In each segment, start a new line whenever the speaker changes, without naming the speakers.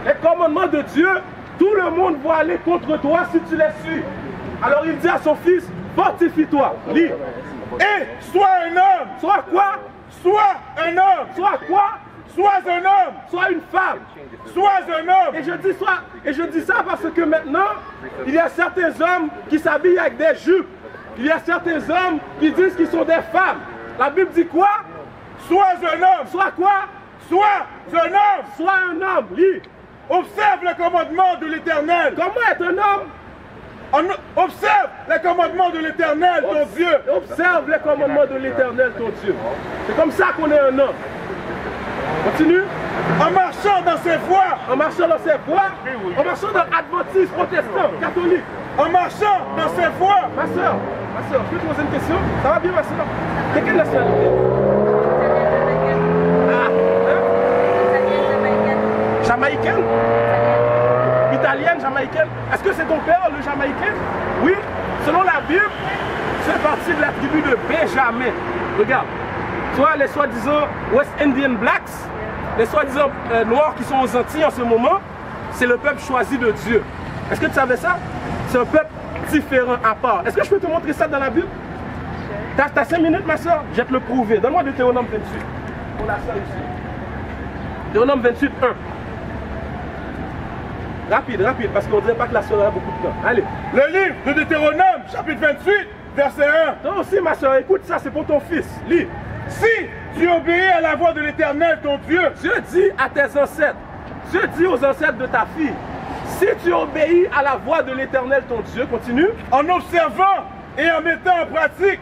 Les commandements de Dieu, tout le monde va aller contre toi si tu les suis. Alors il dit à son fils, fortifie-toi. Lis.
Et sois un homme.
Sois quoi?
Sois un homme.
Sois quoi?
Sois un homme.
Sois une femme.
Sois un homme.
Et je dis ça parce que maintenant, il y a certains hommes qui s'habillent avec des jupes. Il y a certains hommes qui disent qu'ils sont des femmes. La Bible dit quoi?
Sois un homme.
Sois quoi?
Sois un homme.
Sois un homme. Lis.
Observe les commandements de l'Éternel.
Comment être un homme?
Observe les commandements de l'Éternel, ton Dieu.
Observe les commandements de l'Éternel, ton Dieu. C'est comme ça qu'on est un homme. Continue.
En marchant dans ses voies.
En marchant dans ses voies. En marchant dans adventistes, protestants, catholiques.
En marchant dans ses voies.
Ma soeur, je peux te poser une question? Ça va bien, ma soeur? De quelle nationalité? Jamaïcaine? Italienne, jamaïcaine? Est-ce que c'est ton père, le jamaïcain? Oui. Selon la Bible, c'est partie de la tribu de Benjamin. Regarde. Tu vois, les soi-disant West Indian Blacks, les soi-disant noirs qui sont aux Antilles en ce moment, c'est le peuple choisi de Dieu. Est-ce que tu savais ça? C'est un peuple différent, à part. Est-ce que je peux te montrer ça dans la Bible? T'as 5 minutes, ma soeur? Je vais te le prouver. Donne-moi Deutéronome 28. On a ça ici. Deutéronome 28, 1. Rapide, parce qu'on ne dirait pas que la soeur a beaucoup de temps. Allez.
Le livre de Deutéronome, chapitre 28, verset 1.
Toi aussi, ma soeur, écoute ça, c'est pour ton fils. Lis.
Si tu obéis à la voix de l'Éternel, ton Dieu.
Dieu dit à tes ancêtres, Dieu dit aux ancêtres de ta fille, si tu obéis à la voix de l'Éternel, ton Dieu, continue.
En observant et en mettant en pratique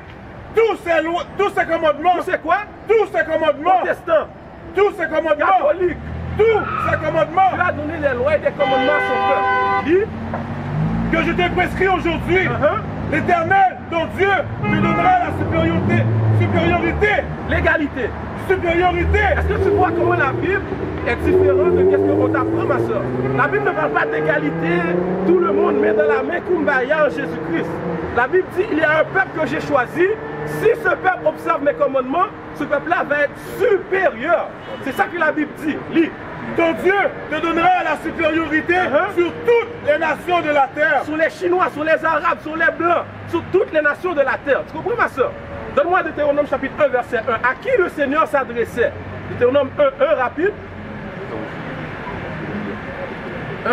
tous ces commandements.
Tous ces quoi?
Tous ces commandements.
Protestants.
Tous ces commandements.
Catholiques.
Tous ces commandements.
Dieu a donné les lois et des commandements à son peuple. Dis
que je t'ai prescrit aujourd'hui. L'Éternel, ton Dieu, te donnera la supériorité.
L'égalité.
Supériorité.
Est-ce que tu vois comment la Bible est différente de ce qu'on t'apprend, ma soeur? La Bible ne parle pas d'égalité, tout le monde met dans la main Kumbaya en Jésus-Christ. La Bible dit il y a un peuple que j'ai choisi. Si ce peuple observe mes commandements, ce peuple-là va être supérieur. C'est ça que la Bible dit. Lis.
Ton Dieu te donnera la supériorité sur toutes les nations de la terre.
Sur les Chinois, sur les Arabes, sur les Blancs, sur toutes les nations de la terre. Tu comprends, ma soeur? Donne-moi Deutéronome chapitre 1, verset 1. À qui le Seigneur s'adressait? Deutéronome 1, rapide. 1.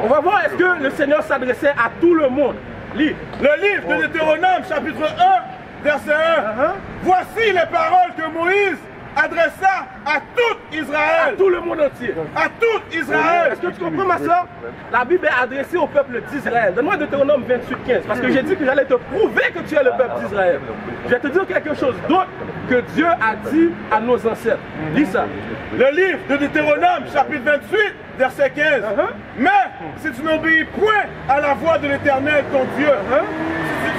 On va voir est-ce que le Seigneur s'adressait à tout le monde. Lis.
Le livre de Deutéronome chapitre 1, verset 1. Voici les paroles que Moïse adressa à tout Israël.
À tout le monde entier.
À tout Israël.
Est-ce que tu comprends, ma soeur? La Bible est adressée au peuple d'Israël. Donne-moi Deutéronome 28, 15. Parce que j'ai dit que j'allais te prouver que tu es le peuple d'Israël. Je vais te dire quelque chose d'autre que Dieu a dit à nos ancêtres. Lis ça.
Le livre de Deutéronome, chapitre 28, verset 15. Mais si tu n'obéis point à la voix de l'Éternel, ton Dieu,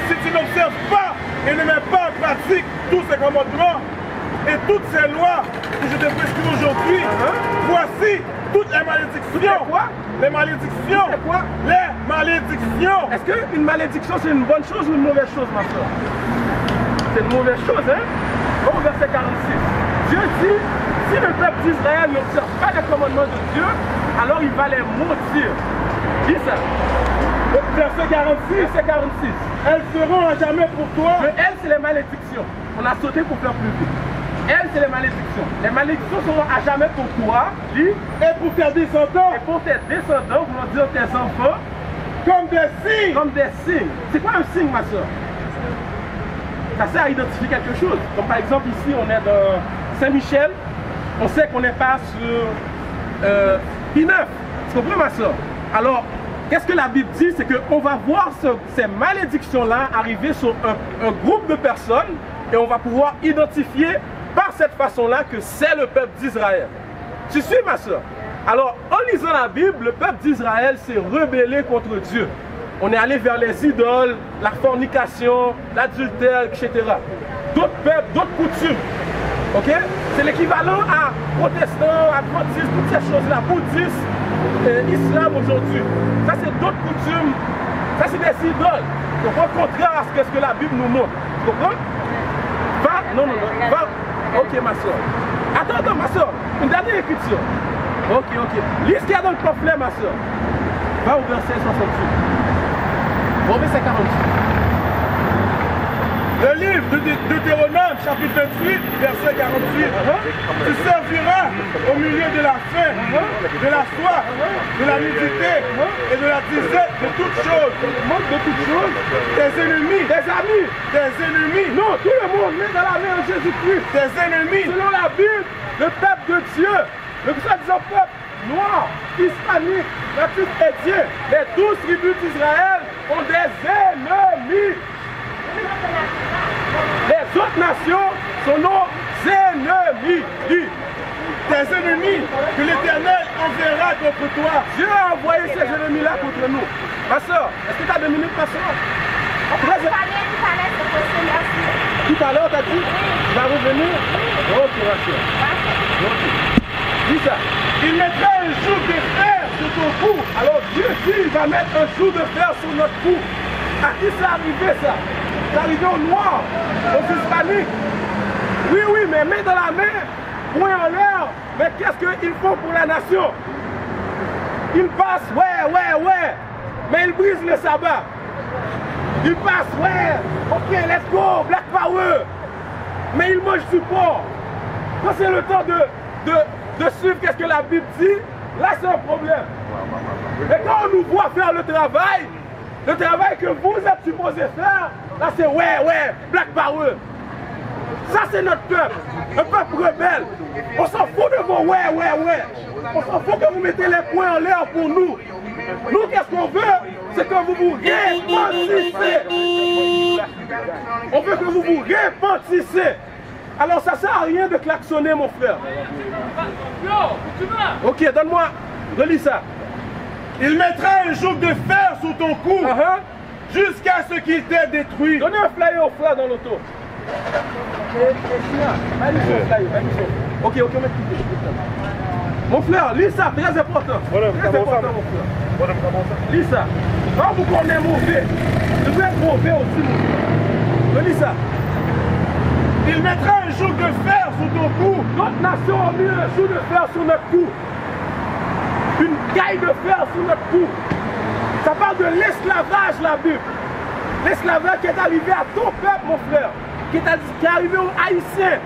si tu n'observes pas et ne mets pas en pratique tous ces commandements, et toutes ces lois que je te prescris aujourd'hui, voici toutes les malédictions.
Quoi?
Les malédictions.
C'est quoi?
Les malédictions.
Est-ce qu'une malédiction c'est une bonne chose ou une mauvaise chose, ma soeur? C'est une mauvaise chose, hein? Au verset 46. Dieu dit, si le peuple d'Israël n'observe pas les commandements de Dieu, alors il va les maudire. Dis ça.
Verset 46.
Verset 46.
Elles seront à jamais pour toi.
Mais elles, c'est les malédictions. On a sauté pour faire plus vite. Elles, c'est les malédictions. Les malédictions seront à jamais pour toi, dis,
et pour tes descendants.
Et pour tes descendants, voulant dire tes enfants,
Comme des signes.
Comme des signes. C'est quoi un signe, ma soeur? Ça sert à identifier quelque chose. Comme par exemple ici, on est dans Saint-Michel. On sait qu'on n'est pas sur P9. Tu comprends, ma soeur? Alors, qu'est-ce que la Bible dit? C'est qu'on va voir ces malédictions-là arriver sur un groupe de personnes et on va pouvoir identifier par cette façon-là que c'est le peuple d'Israël. Tu suis, ma soeur? Alors, en lisant la Bible, le peuple d'Israël s'est rebellé contre Dieu. On est allé vers les idoles, la fornication, l'adultère, etc. D'autres peuples, d'autres coutumes. Ok? C'est l'équivalent à protestants, adventistes, toutes ces choses-là, bouddhistes, islam aujourd'hui. Ça, c'est d'autres coutumes. Ça, c'est des idoles. Donc, au contraire à ce que la Bible nous montre. Tu comprends? Va, non, va. Ok, ma soeur. Attends, ma soeur. Une dernière écriture. Ok. Lis ce qu'il y a dans le pamphlet, ma soeur. Va au verset 68. Au verset 48.
Le livre de Deutéronome, chapitre 28, verset 48. Tu serviras au milieu de la faim, de la soif, de la nudité et de la disette, de toutes choses.
De toutes choses.
Tes ennemis.
Tes amis.
Tes ennemis.
Non, tout le monde met dans la main de Jésus-Christ.
Tes ennemis.
Selon la Bible, le peuple de Dieu, le soi-disant peuple noir, hispanique, natif indien, les 12 tribus d'Israël ont des ennemis. Les autres nations sont nos ennemis.
Tes ennemis que l'Éternel enverra contre toi.
Dieu a envoyé ces ennemis-là contre nous. Ma soeur, est-ce que tu as 2 minutes, ma soeur? Tout à l'heure, tu as dit? Tu vas revenir? Ok, ma soeur. Ok. Dis ça.
Il mettra un joug de fer sur ton cou.
Alors Dieu dit, il va mettre un joug de fer sur notre cou. À qui c'est arrivé ça? C'est arrivé aux Noirs, aux Hispaniques. Oui, mais main dans la main, point en l'air. Mais qu'est-ce qu'ils font pour la nation? Ils passent, ouais. Mais ils brisent le sabbat. Ils passent, ok, let's go, Black Power. Mais ils mangent du porc. Quand c'est le temps de suivre qu'est-ce que la Bible dit, là c'est un problème. Et quand on nous voit faire le travail que vous êtes supposé faire, là c'est ouais, Black Power. Ça c'est notre peuple, un peuple rebelle. On s'en fout de vos ouais. On s'en fout que vous mettez les poings en l'air pour nous. Nous, qu'est-ce qu'on veut? C'est que vous vous repentissez. On veut que vous vous repentissez. Alors ça sert à rien de klaxonner, mon frère. Ok, donne-moi, relis ça.
Il mettra un joug de fer sous ton cou jusqu'à ce qu'il t'ait détruit.
Donnez un flyer au frère dans l'auto. Ok, on met tout. Mon frère, lis ça, très important. Très important, mon frère. Lis ça. Quand vous connaissez mauvais, vous devez être mauvais aussi, mon frère. Lis ça.
Il mettra un joug de fer sous ton cou.
Notre nation a mis un joug de fer sur notre cou. Une caille de fer sur notre cou. Ça parle de l'esclavage, la Bible. L'esclavage qui est arrivé à ton peuple, mon frère. Qui est arrivé aux Haïtiens.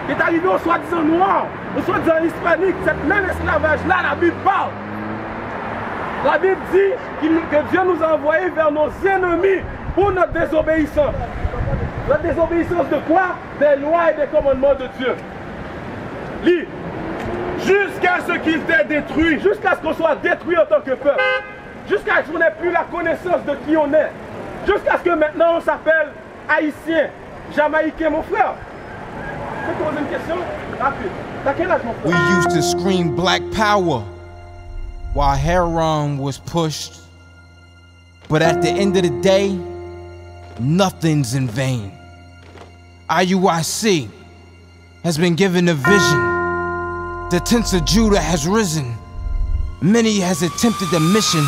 Qui est arrivé aux soi-disant noirs, aux soi-disant hispaniques. Cette même esclavage-là, la Bible parle. La Bible dit que Dieu nous a envoyés vers nos ennemis pour notre désobéissance. La désobéissance de quoi? Des lois et des commandements de Dieu. Lis.
Jusqu'à ce qu'il t'ait détruit.
Jusqu'à ce qu'on soit détruit en tant que peuple. Jusqu'à ce qu'on n'ait plus la connaissance de qui on est. Jusqu'à ce que maintenant on s'appelle Haïtien, Jamaïcain, mon frère. Je peux te poser une question? Rapide. T'as quel âge, mon frère?
We used to scream Black Power while Heron was pushed. But at the end of the day, nothing's in vain. IUIC has been given a vision. The tents of Judah has risen. Many has attempted the mission.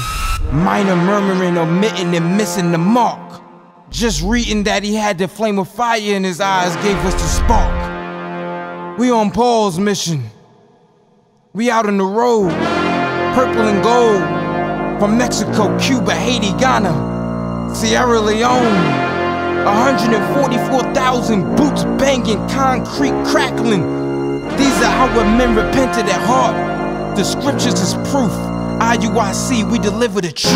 Minor murmuring, omitting, and missing the mark. Just reading that he had the flame of fire in his eyes gave us the spark. We on Paul's mission. We out on the road, purple and gold. From Mexico, Cuba, Haiti, Ghana, Sierra Leone. 144,000 boots banging, concrete crackling. These are our men repented at heart. The scriptures is proof. IUIC, we deliver the truth.